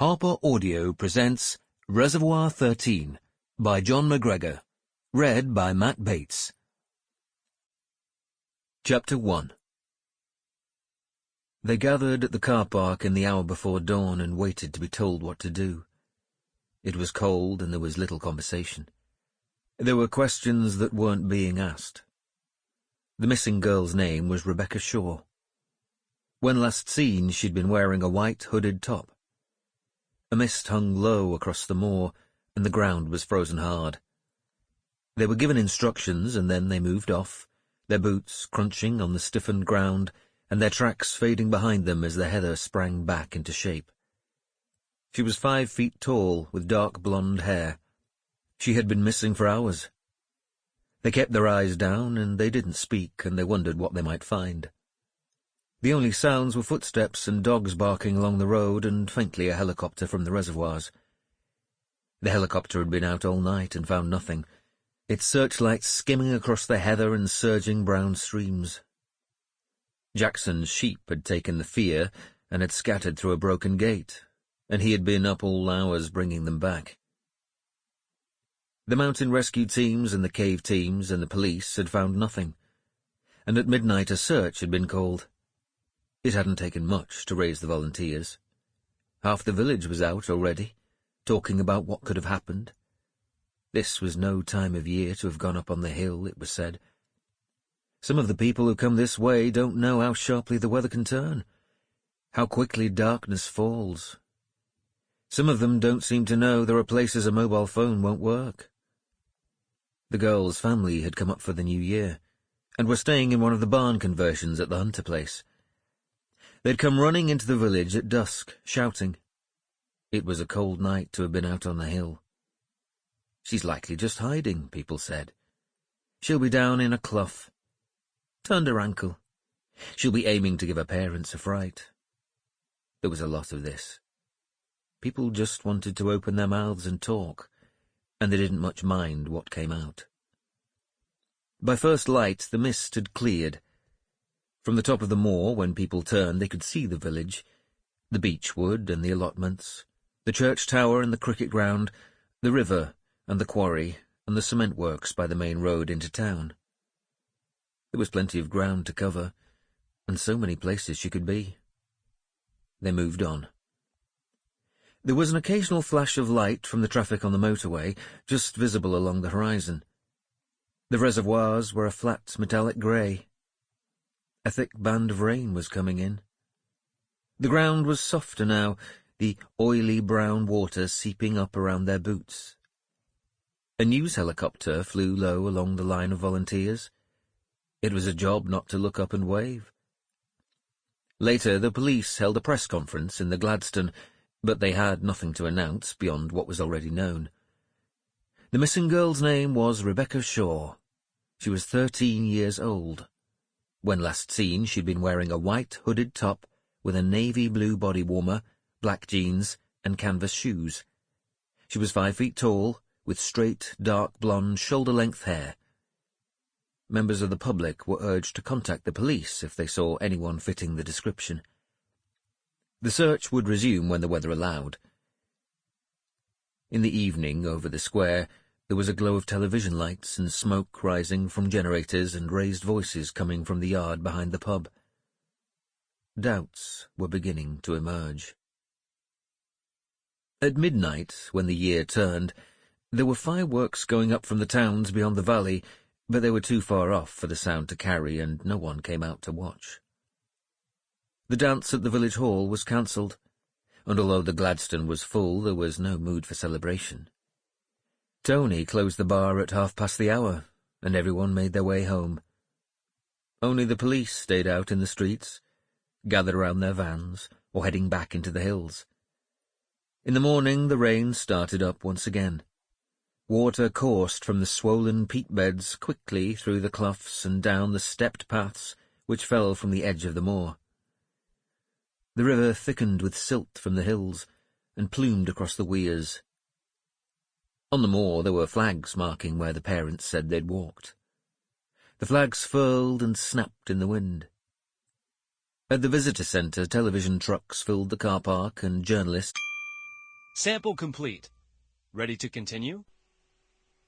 Harper Audio presents Reservoir 13 by Jon McGregor, read by Matt Bates. Chapter 1. They gathered at the car park in the hour before dawn and waited to be told what to do. It was cold and there was little conversation. There were questions that weren't being asked. The missing girl's name was Rebecca Shaw. When last seen, she'd been wearing a white hooded top. A mist hung low across the moor, and the ground was frozen hard. They were given instructions, and then they moved off, their boots crunching on the stiffened ground, and their tracks fading behind them as the heather sprang back into shape. She was 5 feet tall, with dark blonde hair. She had been missing for hours. They kept their eyes down, and they didn't speak, and they wondered what they might find. The only sounds were footsteps and dogs barking along the road, and faintly a helicopter from the reservoirs. The helicopter had been out all night and found nothing, its searchlights skimming across the heather and surging brown streams. Jackson's sheep had taken the fear and had scattered through a broken gate, and he had been up all hours bringing them back. The mountain rescue teams and the cave teams and the police had found nothing, and at midnight a search had been called. It hadn't taken much to raise the volunteers. Half the village was out already, talking about what could have happened. This was no time of year to have gone up on the hill, it was said. Some of the people who come this way don't know how sharply the weather can turn, how quickly darkness falls. Some of them don't seem to know there are places a mobile phone won't work. The girl's family had come up for the new year, and were staying in one of the barn conversions at the Hunter place. They'd come running into the village at dusk, shouting. It was a cold night to have been out on the hill. She's likely just hiding, people said. She'll be down in a clough. Turned her ankle. She'll be aiming to give her parents a fright. There was a lot of this. People just wanted to open their mouths and talk, and they didn't much mind what came out. By first light, the mist had cleared. From the top of the moor, when people turned, they could see the village, the beech wood and the allotments, the church tower and the cricket ground, the river and the quarry and the cement works by the main road into town. There was plenty of ground to cover, and so many places she could be. They moved on. There was an occasional flash of light from the traffic on the motorway, just visible along the horizon. The reservoirs were a flat metallic grey. A thick band of rain was coming in. The ground was softer now, the oily brown water seeping up around their boots. A news helicopter flew low along the line of volunteers. It was a job not to look up and wave. Later, the police held a press conference in the Gladstone, but they had nothing to announce beyond what was already known. The missing girl's name was Rebecca Shaw. She was 13 years old. When last seen, she'd been wearing a white hooded top with a navy blue body warmer, black jeans, and canvas shoes. She was 5 feet tall, with straight, dark blonde, shoulder-length hair. Members of the public were urged to contact the police if they saw anyone fitting the description. The search would resume when the weather allowed. In the evening, over the square, there was a glow of television lights and smoke rising from generators and raised voices coming from the yard behind the pub. Doubts were beginning to emerge. At midnight, when the year turned, there were fireworks going up from the towns beyond the valley, but they were too far off for the sound to carry, and no one came out to watch. The dance at the village hall was cancelled, and although the Gladstone was full, there was no mood for celebration. Tony closed the bar at hour, and everyone made their way home. Only the police stayed out in the streets, gathered around their vans, or heading back into the hills. In the morning, the rain started up once again. Water coursed from the swollen peat beds quickly through the cloughs and down the stepped paths which fell from the edge of the moor. The river thickened with silt from the hills and plumed across the weirs. On the moor there were flags marking where the parents said they'd walked. The flags furled and snapped in the wind. At the visitor centre, television trucks filled the car park, and journalists Sample complete. Ready to continue?